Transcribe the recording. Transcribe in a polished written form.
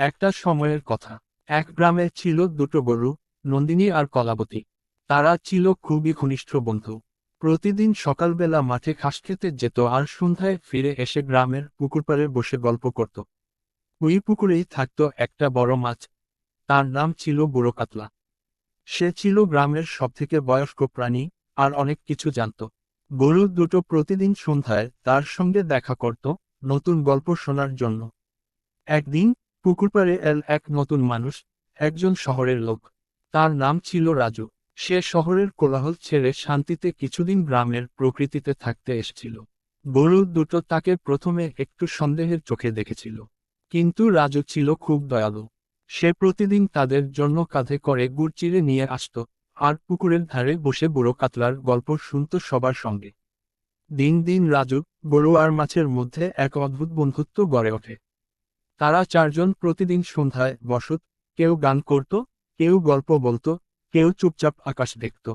একটা সময়ের কথা। এক গ্রামে ছিল দুটো গরু, নন্দিনী আর কলাবতী। তারা ছিল খুবই ঘনিষ্ঠ বন্ধু। প্রতিদিন সকালবেলা মাঠে ঘাস খেতে যেত আর সন্ধ্যায় ফিরে এসে গ্রামের পুকুরপাড়ে বসে গল্প করত। ওই পুকুরেই থাকতো একটা বড় মাছ। তার নাম ছিল বুড়ো কাতলা। সে ছিল গ্রামের সবথেকে বয়স্ক প্রাণী আর অনেক কিছু জানত। গরু দুটো প্রতিদিন সন্ধ্যায় তার সঙ্গে দেখা করত, নতুন গল্প শোনার জন্য। একদিন পুকুরপাড়ে এল এক নতুন মানুষ, একজন শহরের লোক। তার নাম ছিল রাজু। সে শহরের কোলাহল ছেড়ে শান্তিতে কিছুদিন গ্রামের প্রকৃতিতে থাকতে এসেছিল। গরু দুটো তাকে প্রথমে একটু সন্দেহের চোখে দেখেছিল, কিন্তু রাজু ছিল খুব দয়ালু। সে প্রতিদিন তাদের জন্য কাঁধে করে গুড় চিড়ে নিয়ে আসত, আর পুকুরের ধারে বসে বুড়ো কাতলার গল্প শুনত সবার সঙ্গে। দিন দিন রাজু, গরু আর মাছের মধ্যে এক অদ্ভুত বন্ধুত্ব গড়ে ওঠে। তারা চারজন প্রতিদিন সন্ধ্যায় বসত, কেউ গান করত, কেউ গল্প বলতো, কেউ চুপচাপ আকাশ দেখত।